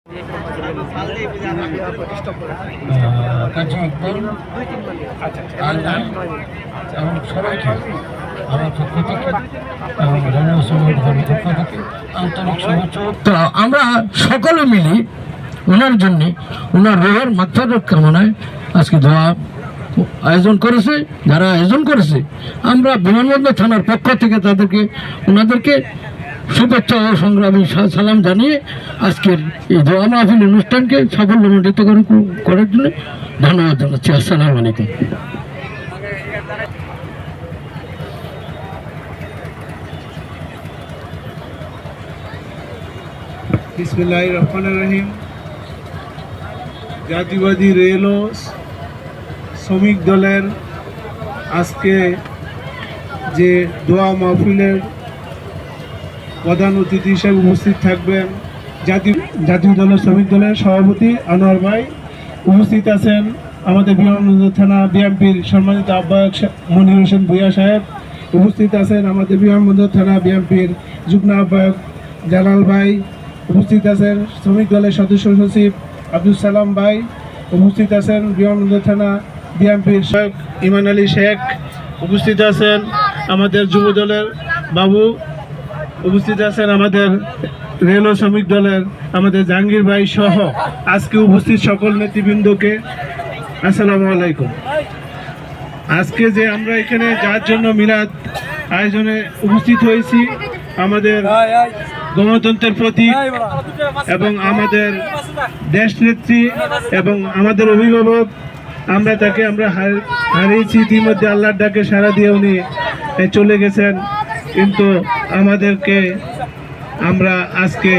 এবং সবাইকে আমার পক্ষ থেকে এবং পক্ষ থেকে আন্তরিক শুভেচ্ছা। আমরা সকলে মিলে ওনার জন্য ওনার রোহের মাগফিরাত কামনায় আজকে দোয়া আয়োজন করেছে। যারা আয়োজন করেছে আমরা বিমানবন্দর থানার পক্ষ থেকে ওনাদেরকে শুভেচ্ছা ও সংগ্রামী সালাম জানিয়ে আজকের এই দোয়া মাহফিল অনুষ্ঠানকে সাফল্যমণ্ডিত করার জন্য ধন্যবাদ জানাচ্ছি। আসসালামু আলাইকুম। বিসমিল্লাহির রহমানির রহিম। জাতীয়বাদী রেল ও শ্রমিক দলের আজকে যে দোয়া মাহফিলের প্রধান অতিথি হিসেবে উপস্থিত থাকবেন জাতীয় দলের শ্রমিক দলের সভাপতি আনোয়ার ভাই। উপস্থিত আছেন আমাদের বিমানবন্দর থানা বিএনপির সম্মানিত আহ্বায়ক মনির হোসেন ভূঁইয়া সাহেব। উপস্থিত আছেন আমাদের বিমানবন্দর থানা বিএনপির যুগ্ম আহ্বায়ক জালাল ভাই। উপস্থিত আছেন শ্রমিক দলের সদস্য সচিব আব্দুল সালাম ভাই। উপস্থিত আছেন বিমানবন্দর থানা বিএনপির সহায়ক ইমান আলী শেখ। উপস্থিত আছেন আমাদের যুব দলের বাবু। উপস্থিত আছেন আমাদের রেল ও শ্রমিক দলের আমাদের জাহাঙ্গীর ভাই সহ আজকে উপস্থিত সকল নেতৃবৃন্দকে আসসালামু আলাইকুম। আজকে যে আমরা এখানে যার জন্য মিলাদ আয়োজনে উপস্থিত হয়েছি, আমাদের গণতন্ত্রের প্রতীক এবং আমাদের দেশনেত্রী এবং আমাদের অভিভাবক, আমরা তাকে হারিয়েছি ইতিমধ্যে। আল্লাহর ডাকে সাড়া দিয়ে উনি চলে গেছেন, কিন্তু আমাদেরকে আমরা আজকে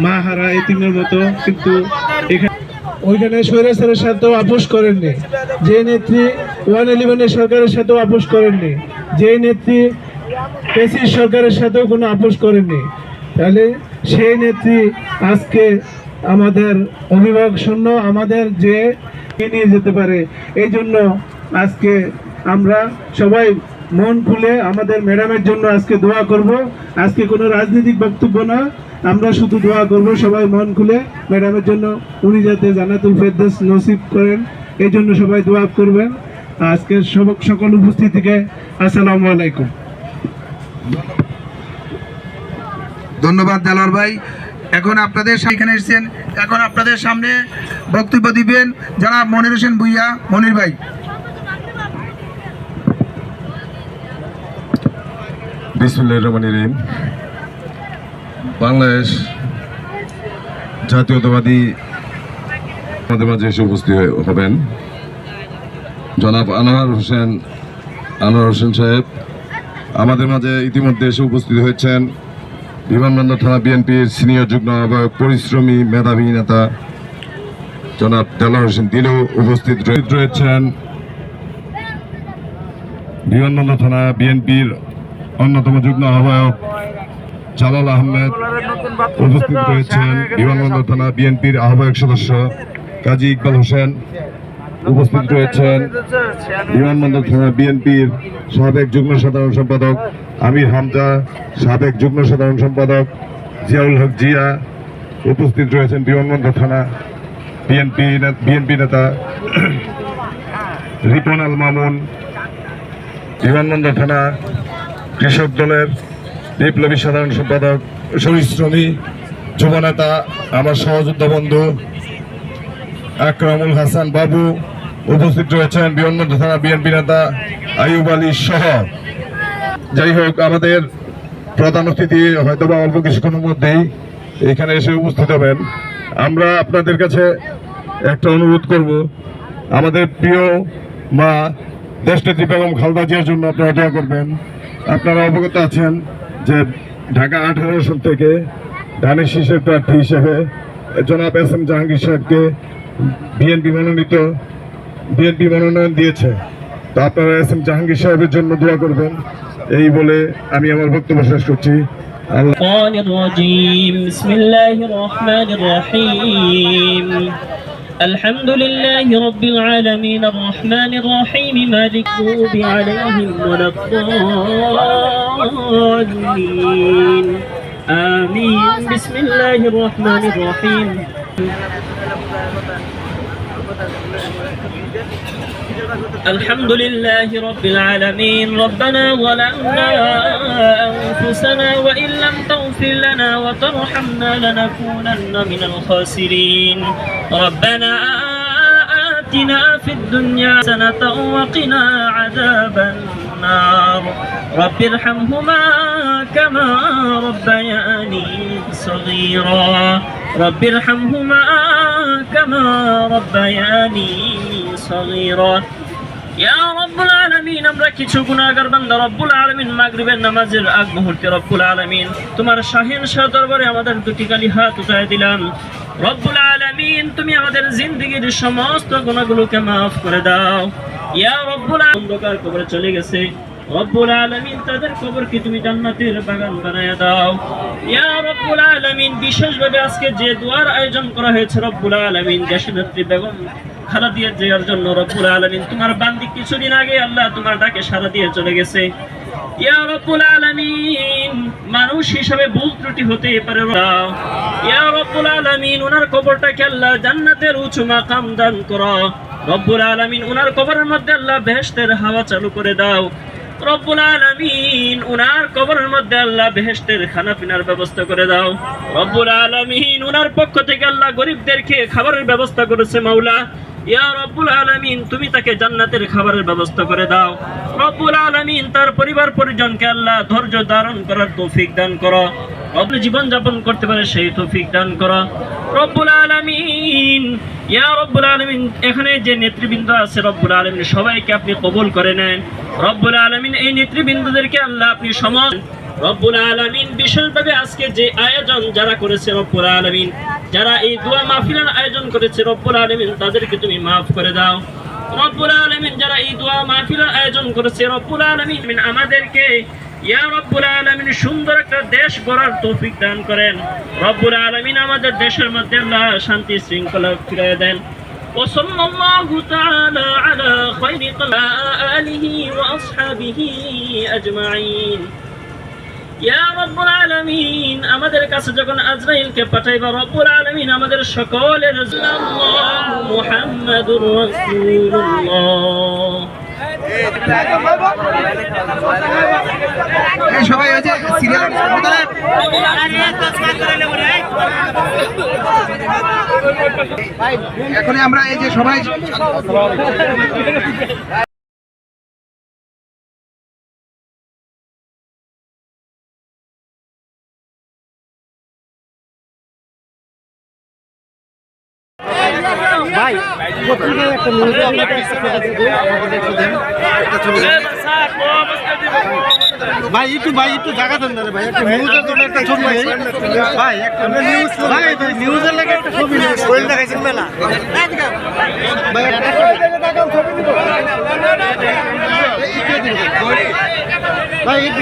মা হারা এতিমের মতো। কিন্তু ওইখানে স্বৈরাচারের সাথেও আপোষ করেননি, যে নেত্রী 111 সরকারের সাথেও আপোষ করেননি, যে নেত্রী পেসির সরকারের সাথেও কোনো আপোষ করেননি। তাহলে সেই নেত্রী আজকে আমাদের অভিভাবক শূন্য আমাদের যে নিয়ে যেতে পারে। এই জন্য আজকে আমরা সবাই মন খুলে আমাদের ম্যাডামের জন্য আজকে দোয়া করব। আজকে কোনো রাজনৈতিক বক্তব্য না, আমরা শুধু দোয়া করব সবাই মন খুলে ম্যাডামের জন্য, উনি যাতে জান্নাতুল ফেরদৌস নসিব করেন, এই জন্য সবাই দোয়া করবেন। আজকে সকল উপস্থিতিকে আসসালামু আলাইকুম। ধন্যবাদ জালাল ভাই। এখন আপনাদের এখানে এসেছেন, এখন আপনাদের সামনে বক্তব্য দিবেন জনাব মনির হোসেন ভূঁইয়া। মনির ভাই। বিসমিল্লাহির রহমানির রহিম। বাংলাদেশ জাতীয়তাবাদী আমাদের মাঝে এসে উপস্থিত হবেন জনাব আনোয়ার হোসেন সাহেব। আমাদের মাঝে ইতিমধ্যে এসে উপস্থিত হয়েছেন বিমানবন্দর থানা বিএনপির সিনিয়র যুগ্ম আহ্বায়ক, পরিশ্রমী মেধাবী নেতা জনাব দেলোয়ার হোসেন দিলু। উপস্থিত রয়েছেন বিমানবন্দর থানা বিএনপির অন্যতম যুগ্ম আহ্বায়ক জালাল আহমেদ। উপস্থিত রয়েছেন বিমানবন্দর থানা বিএনপির আহ্বায়ক সদস্য কাজী ইকবাল হোসেন। উপস্থিত রয়েছেন বিমানবন্দর থানা বিএনপির সাবেক যুগ্ম সাধারণ সম্পাদক আমির হামজা, সাবেক যুগ্ম সাধারণ সম্পাদক জিয়াউল হক জিয়া। উপস্থিত রয়েছেন বিমানবন্দর থানা বিএনপি নেতা রিপন আল মামুন, বিমানবন্দর থানা কৃষক দলের বিপ্লবী সাধারণ সম্পাদক, পরিশ্রমী যুব নেতা আমার সহযোদ্ধা বন্ধু আকরামুল হাসান বাবু। উপস্থিত রয়েছেন বিমানবন্দর থানা বিএনপি নেতা আইয়ুব আলী সহ। যাই হোক, আমাদের প্রধান অতিথি হয়তোবা অল্প কিছুক্ষণের মধ্যেই এখানে এসে উপস্থিত হবেন। আমরা আপনাদের কাছে একটা অনুরোধ করব, আমাদের প্রিয় মা দেশনেত্রী বেগম খালেদা জিয়ার জন্য আপনারা দোয়া করবেন। আপনারা অবগত আছেন যে ঢাকা 18 আসন থেকে ধানের শীষের প্রার্থী হিসেবে জনাব এস এম জাহাঙ্গীর সাহেবকে বিএনপি মনোনয়ন দিয়েছে। তো আপনারা এস এম জাহাঙ্গীর সাহেবের জন্য দোয়া করবেন, এই বলে আমি আমার বক্তব্য শেষ করছি। الحمد لله رب العالمين الرحمن الرحيم مالك المغضوب عليهم ولا الضالين آمين. بسم الله الرحمن الرحيم. الحمد لله رب العالمين ربنا ظلمنا أنفسنا وإن لم تغفر لنا وترحمنا لنكونن من الخاسرين ربنا آتنا في الدنيا حسنة وقنا عذاب النار رب ارحمهما كما ربياني صغيرا رب ارحمهما كما ربياني صغيرا ইয়া রব্বুল আলামিন আমরা কিছু গুনাহগার বান্দা রব্বুল আলামিন মাগরিবের নামাজের আগ মুহূর্তে রব্বুল আলামিন তোমার শাহিন শাহ দরবারে আমাদের দুটি খালি হাত উঠায় দিলাম রব্বুল আলামিন তুমি আমাদের জিন্দেগীর সমস্ত গুনাহগুলোকে maaf করে দাও ইয়া রব্বুল আলামিন অন্ধকার কবরে চলে গেছে রব্বুল আলামিন তাদের কবরকে তুমি জান্নাতের বাগান বানায়া দাও ইয়া রব্বুল আলামিন বিশেষভাবে আজকে যে দোয়ার আয়োজন করা হয়েছে রব্বুল আলামিন দেশনেত্রী বেগম খালেদা জিয়ার জন্য রব্বুল আলামিন তোমার বান্দি কিছুদিন আগে আল্লাহ তোমার ডাকে সাড়া দিয়ে চলে গেছে ইয়া রব্বুল আলামিন মানুষ হিসেবে ভুল ত্রুটি হতে পারে ইয়া রব্বুল আলামিন ওনার কবরটাকে আল্লাহ জান্নাতের উঁচু মাকাম দান করো রব্বুল আলামিন ওনার কবরের মধ্যে আল্লাহ বেহেশতের হাওয়া চালু করে দাও রব্বুল আলামিন ওনার কবরের মধ্যে আল্লাহ বেহেশতের খানা পিনার ব্যবস্থা করে দাও রব্বুল আলামিন ওনার পক্ষ থেকে আল্লাহ গরিবদেরকে খাবারের ব্যবস্থা করেছে মাওলা ইয়া রব্বুল আলামিন তুমি তাকে জান্নাতের খাবারের ব্যবস্থা করে দাও রব্বুল আলামিন তার পরিবার পরিজনকে আল্লাহ ধৈর্য ধারণ করার তৌফিক দান করো আপনি জীবন যাপন করতে পারে সেই তৌফিক দান করো রব্বুল আলামিন ইয়া রব্বুল আলামিন এখানে যে নেতৃবৃন্দ আছে রব্বুল আলামিন সবাইকে আপনি কবুল করে নেন রব্বুল আলামিন এই নেতৃবৃন্দদেরকে আল্লাহ আপনি সমস্ত রব্বুল আলামিন বিশেষভাবে আজকে যে আয়োজন যারা করেছে রব্বুল আলামিন যারা এই দোয়া মাহফিলের আয়োজন করেছে রব্বুল আলামিন তাদেরকে তুমি maaf করে দাও রব্বুল আলামিন যারা এই দোয়া মাহফিলের আয়োজন করেছে রব্বুল আলামিন আমাদেরকে ইয়া রব্বুল আলামিন সুন্দর একটা দেশ গড়ার তৌফিক দান করেন রব্বুল আলামিন আমাদের দেশের মধ্যে আল্লাহ শান্তি শৃঙ্খলা ফিরিয়ে দেন وصلى الله تعالى على خير آله وأصحابه أجمعين ইয়া রব্বুল আলামিন আমাদের কাছে যখন আজরাইলকে পাঠাইবা রব্বুল আলামিন আমাদের সকলের আল্লাহু মুহাম্মাদুর রাসূলুল্লাহ এই সবাই হয়েছে সিরিয়াল এখন আমরা এই যে সবাই ভাই পত্রিকায় একটা নিউজে আপনাকে একটা ফটো দিই আমাদের একটু দেন একটা ছবি ভাই একটু জায়গা দেন না রে ভাই একটা নিউজের জন্য একটা ছবি নেই ভাই একটা নিউজ ভাই নিউজের লাগে একটা ছবি নেই কোয়েল দেখাইছেন মেলা ভাই একটা ছবি দিব ভাই একটু